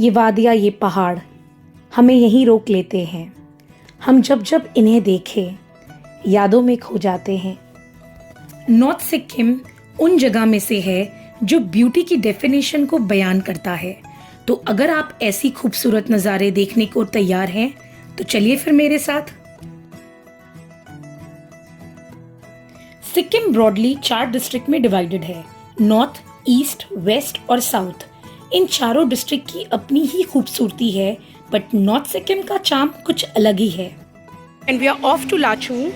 ये वादियाँ, ये पहाड़ हमें यहीं रोक लेते हैं। हम जब जब इन्हें देखें यादों में खो जाते हैं। नॉर्थ सिक्किम उन जगह में से है जो ब्यूटी की डेफिनेशन को बयान करता है। तो अगर आप ऐसी खूबसूरत नज़ारे देखने को तैयार हैं तो चलिए फिर मेरे साथ। सिक्किम ब्रॉडली 4 डिस्ट्रिक्ट में डिवाइडेड है, नॉर्थ, ईस्ट, वेस्ट और साउथ। इन चारों डिस्ट्रिक्ट की अपनी ही खूबसूरती है, बट नॉर्थ सिक्किम का चार्म कुछ अलग ही है। And we are off to Lachung.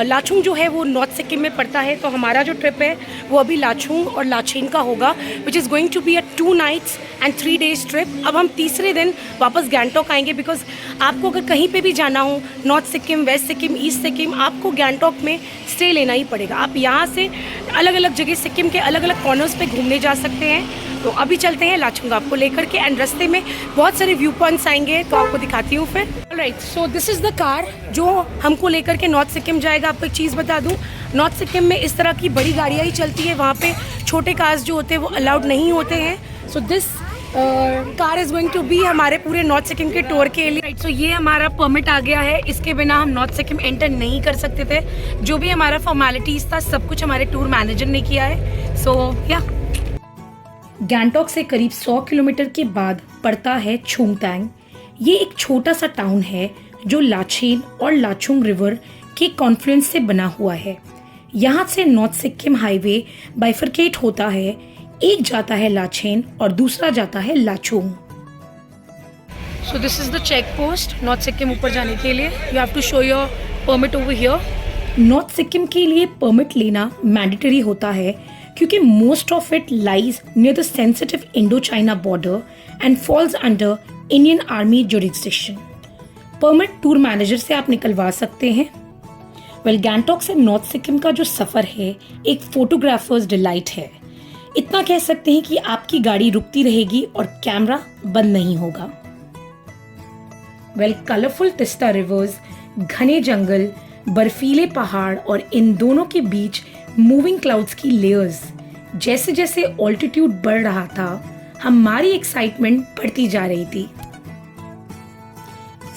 Lachung जो है वो नॉर्थ सिक्किम में पड़ता है, तो हमारा जो ट्रिप है वो अभी लाचुंग और लाचेन का होगा, which is going to be a 2 nights and 3 days trip. अब हम तीसरे दिन वापस गैंगटॉक आएंगे, बिकॉज आपको अगर कहीं पे भी जाना हो, north Sikkim, west Sikkim, east Sikkim, आपको गैंगटॉक में स्टे लेना ही पड़ेगा। आप यहाँ से अलग अलग जगह सिक्किम के अलग अलग कॉर्नर्स पे घूमने जा सकते हैं। तो अभी चलते हैं लाचुंग आपको लेकर के, एंड रास्ते में बहुत सारे व्यू पॉइंट्स आएंगे तो आपको दिखाती हूँ फिर। Right, so this is the car जो हमको लेकर के नॉर्थ सिक्किम जाएगा। आपको एक चीज़ बता दूँ, नॉर्थ सिक्किम में इस तरह की बड़ी गाड़ियाँ ही चलती है, वहाँ पे छोटे कार्स जो होते हैं वो अलाउड नहीं होते हैं। So this car is going to be हमारे पूरे नॉर्थ सिक्किम के टूर के लिए। राइट, सो ये हमारा परमिट आ गया है, इसके बिना हम नॉर्थ सिक्किम एंटर नहीं कर सकते थे। जो भी हमारा फॉर्मेलिटीज़ था सब कुछ हमारे टूर मैनेजर ने किया है। सो या गैंगटॉक से करीब 100 किलोमीटर के बाद पड़ता है छुंगतांग। ये एक छोटा सा टाउन है जो लाचेन और लाचुंग रिवर के कॉन्फ्लुएंस से बना हुआ है। यहाँ से नॉर्थ सिक्किम हाईवे बाइफरकेट होता है, एक जाता है लाचेन और दूसरा जाता है Lachung. So this is the check post north Sikkim ऊपर जाने के लिए। You have to show your permit over here. North Sikkim के लिए परमिट लेना मैंडेटरी होता है क्योंकि most of it lies near the sensitive Indo China border and falls under Indian army jurisdiction. Permit tour manager से आप निकलवा सकते हैं। वेल, गैंगटॉक से नॉर्थ सिक्किम का जो सफर है एक फोटोग्राफर्स डिलाइट है। इतना कह सकते हैं कि आपकी गाड़ी रुकती रहेगी और कैमरा बंद नहीं होगा। वेल, कलरफुल तिस्ता रिवर्स, घने जंगल, बर्फीले पहाड़ और इन दोनों के बीच मूविंग क्लाउड्स की लेयर्स। जैसे जैसे ऑल्टीट्यूड बढ़ रहा था हमारी एक्साइटमेंट बढ़ती जा रही थी।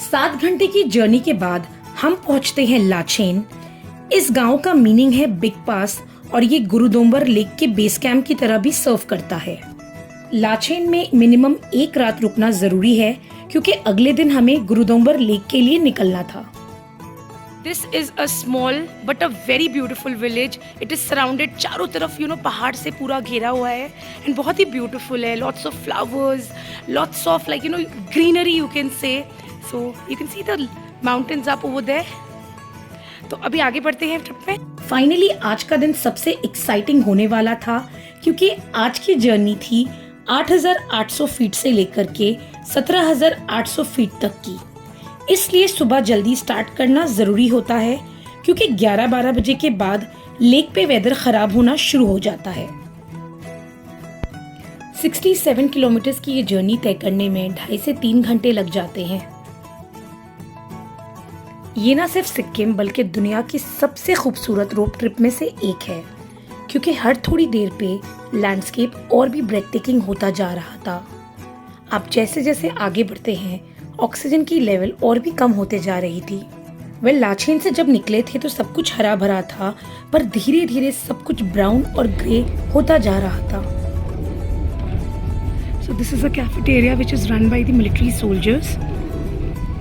7 घंटे की जर्नी के बाद हम पहुंचते हैं लाचेन। इस गांव का मीनिंग है बिग पास और ये गुरुदोम्बर लेक के बेस कैंप की तरह भी सर्व करता है। लाचेन में मिनिमम 1 रात रुकना जरूरी है क्योंकि अगले दिन हमें गुरुदोम्बर लेक के लिए निकलना था। This is a small but a very beautiful village. It is surrounded चारों तरफ पहाड़ से पूरा घेरा हुआ है and बहुत ही beautiful है. Lots of flowers, lots of greenery you can say. So you can see the mountains up over there. तो अभी आगे बढ़ते हैं ट्रिप में। फाइनली आज का दिन सबसे एक्साइटिंग होने वाला था क्योंकि आज की जर्नी थी 8,800 फीट से लेकर के 17,800 फीट तक की। इसलिए सुबह जल्दी स्टार्ट करना जरूरी होता है क्योंकि 11-12 बजे के बाद लेक पे वेदर खराब होना शुरू हो जाता है। 67 किलोमीटर की ये जर्नी तय करने में 2.5 से 3 घंटे लग जाते हैं। ये ना सिर्फ सिक्किम बल्कि दुनिया की सबसे खूबसूरत रोड ट्रिप में से एक है क्योंकि हर थोड़ी देर पे लैंडस्केप और भी ब्रेथटेकिंग होता जा रहा था। आप जैसे जैसे आगे बढ़ते हैं ऑक्सीजन की लेवल और भी कम होते जा रही थी। वेल, लाचेन से जब निकले थे तो सब कुछ हरा भरा था, पर धीरे धीरे सब कुछ ब्राउन और ग्रे होता जा रहा था। सो this is a cafeteria which is run by the military soldiers.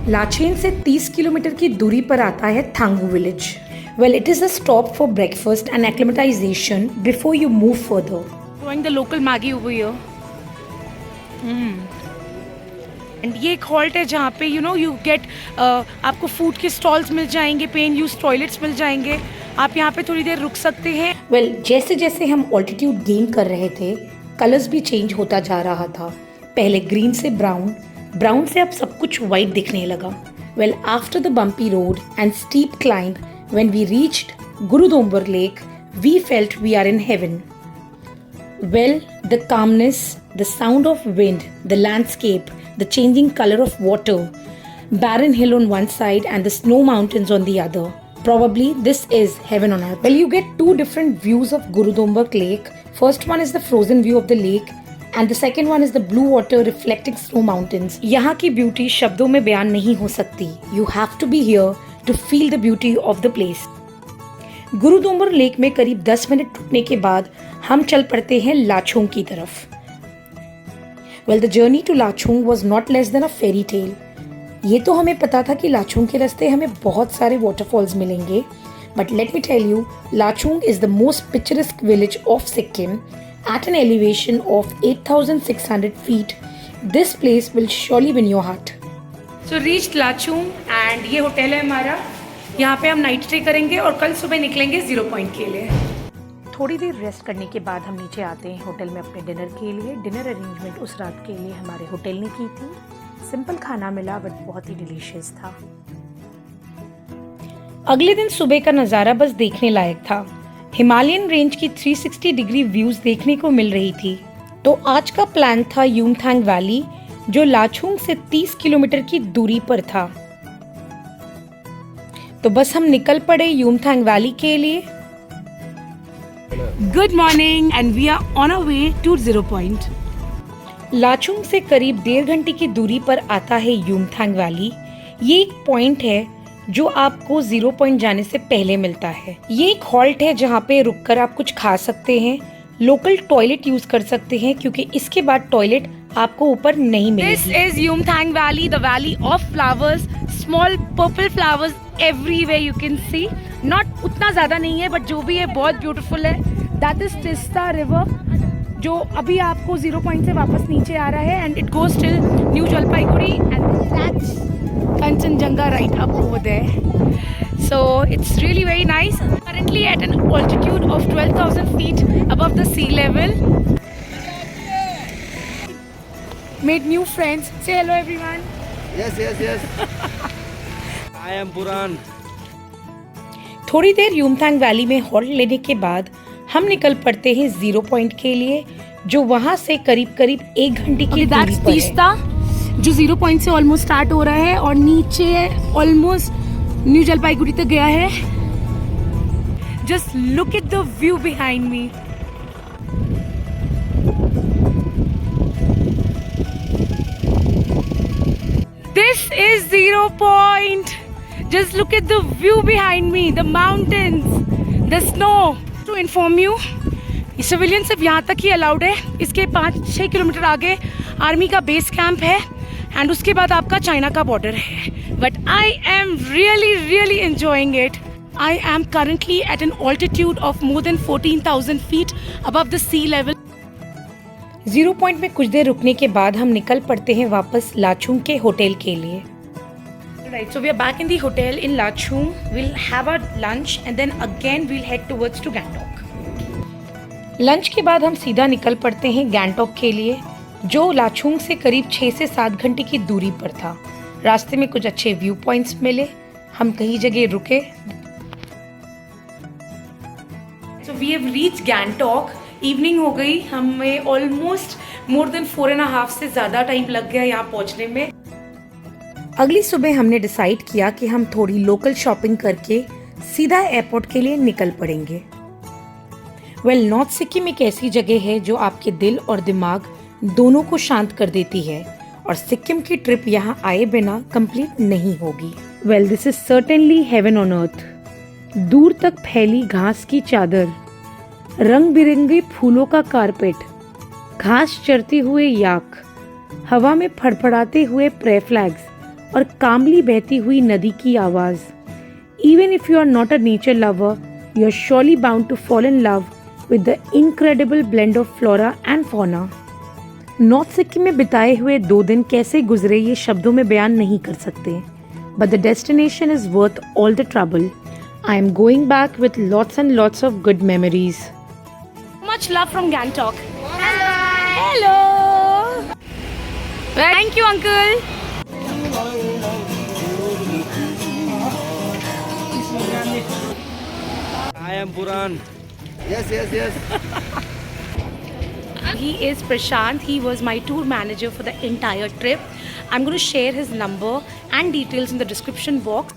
Lachen से 30 किलोमीटर की दूरी पर आता है Thangu village. Well, it is a stop for breakfast and acclimatisation before you move further. Enjoying the local Maggi over here. And ये एक halt है जहाँ पे यू गेट आपको फूड के स्टॉल्स मिल जाएंगे, पेन यूज टॉयलेट्स मिल जाएंगे, आप यहाँ पे थोड़ी देर रुक सकते हैं। वेल, जैसे जैसे हम ऑल्टीट्यूड गेन कर रहे थे कलर्स भी चेंज होता जा रहा था। पहले ग्रीन से ब्राउन, ब्राउन से अब सब कुछ वाइट दिखने लगा। Well, after the bumpy road and steep climb when we reached Gurudongmar lake we felt we are in heaven. Well, the calmness, the sound of wind, the landscape, the changing color of water, barren hill on one side and the snow mountains on the other. Probably this is heaven on earth. Well, you get 2 different views of Gurudombak Lake. First one is the frozen view of the lake and the second one is the blue water reflecting snow mountains. यहाँ की beauty शब्दों में बयान नहीं हो सकती। You have to be here to feel the beauty of the place. Gurudongmar lake में करीब 10 मिनट रुकने के बाद हम चल पड़ते हैं लाचुंग की तरफ। Well, the journey to Lachung was not less than a fairy tale. ये तो हमें पता था कि लाचुंग के रास्ते हमें बहुत सारे वाटरफॉल्स मिलेंगे, but let me tell you, Lachung is the most picturesque village of Sikkim at an elevation of 8,600 feet. This place will surely win your heart. So reached Lachung and ये होटल है हमारा। यहाँ पे हम नाइट स्टे करेंगे और कल सुबह निकलेंगे 0 पॉइंट के लिए। थोड़ी देर रेस्ट करने के बाद हम नीचे आते हैं होटल में अपने डिनर के लिए। डिनर अरेंजमेंट उस रात के लिए हमारे होटल ने की थी। सिंपल खाना मिला बट बहुत ही डिलीशियस था। अगले दिन सुबह का नज़ारा बस देखने लायक था। हिमालयन रेंज की 360 डिग्री व्यूज देखने को मिल रही थी। तो आज का प्लान था यूमथांग वैली, जो लाचुंग से 30 किलोमीटर की दूरी पर था। तो बस हम निकल पड़े यूमथांग वैली के लिए। Good morning and we are on a way to 0 point. Lachung से करीब 1.5 घंटे की दूरी पर आता है यूमथांग वैली। ये एक पॉइंट है जो आपको 0 पॉइंट जाने से पहले मिलता है। ये एक हॉल्ट है जहाँ पे रुककर आप कुछ खा सकते हैं, लोकल टॉयलेट यूज कर सकते हैं क्योंकि इसके बाद टॉयलेट आपको ऊपर नहीं मिलेगी। This is Yumthang Valley, the valley of flowers, small purple flowers everywhere you can see. Not उतना ज्यादा नहीं है बट जो भी है बहुत ब्यूटीफुल है। That is Tista River, जो अभी आपको 0 पॉइंट से वापस नीचे आ रहा है and it goes till New Jalpaiguri and that's Kanchenjunga right up over there. So it's really very nice. Currently at an altitude of 12,000 feet above the sea level. Made new friends. Say hello everyone. Yes. I am Puran. थोड़ी देर Yumthang valley में halt लेने के बाद हम निकल पड़ते हैं 0 point के लिए, जो वहाँ से करीब 1 घंटे की दूरी पर है। जो 0 पॉइंट से ऑलमोस्ट स्टार्ट हो रहा है और नीचे ऑलमोस्ट न्यू जलपाईगुड़ी तक गया है। Just look at the view behind me. This is 0 point. Just look at the view behind me, the mountains, the snow. To inform you, civilian सिर्फ यहाँ तक ही अलाउड है। इसके 5-6 किलोमीटर आगे आर्मी का बेस कैंप है एंड उसके बाद आपका चाइना का बॉर्डर है। But I am really enjoying it. I am currently at an altitude of more than 14,000 feet above the sea level. 0 point में कुछ देर रुकने के बाद हम निकल पड़ते हैं वापस लाचुंग के होटल के लिए। Right, so we are back in the hotel in Lachung. We'll have our lunch and then again we'll head towards to Gangtok. Lunch के बाद हम सीधा निकल पड़ते हैं गैंगटॉक के लिए, जो लाचुंग से करीब 6 से 7 घंटे की दूरी पर था। रास्ते में कुछ अच्छे व्यू पॉइंट्स मिले, हम कई जगह रुके। So we have reached Gangtok. Evening हो गई, हमें ऑलमोस्ट मोर देन 4.5 से ज़्यादा टाइम लग गया यहाँ पहुँचने में। अगली सुबह हमने डिसाइड किया कि हम थोड़ी लोकल शॉपिंग करके सीधा एयरपोर्ट के लिए निकल पड़ेंगे। वेल, नॉर्थ सिक्किम एक ऐसी जगह है जो आपके दिल और दिमाग दोनों को शांत कर देती है और सिक्किम की ट्रिप यहाँ आए बिना कंप्लीट नहीं होगी। Well, this is certainly heaven on earth. दूर तक फैली घास की चादर, रंग बिरंगे फूलों का कारपेट, घास चरते हुए याक, हवा में फड़फड़ाते हुए प्रे फ्लैग्स और कामली बहती हुई नदी की आवाज। Even if you are not a nature lover, you are surely bound to fall in love with the incredible blend of flora and fauna. North Sikkim में बिताए हुए 2 दिन कैसे गुजरे ये शब्दों में बयान नहीं कर सकते, but the destination is worth all the trouble. I am going back with lots and lots of good memories. Much love from Gangtok. Hello. Thank you, uncle. I am Puran. Yes. He is Prashant. He was my tour manager for the entire trip. I'm going to share his number and details in the description box.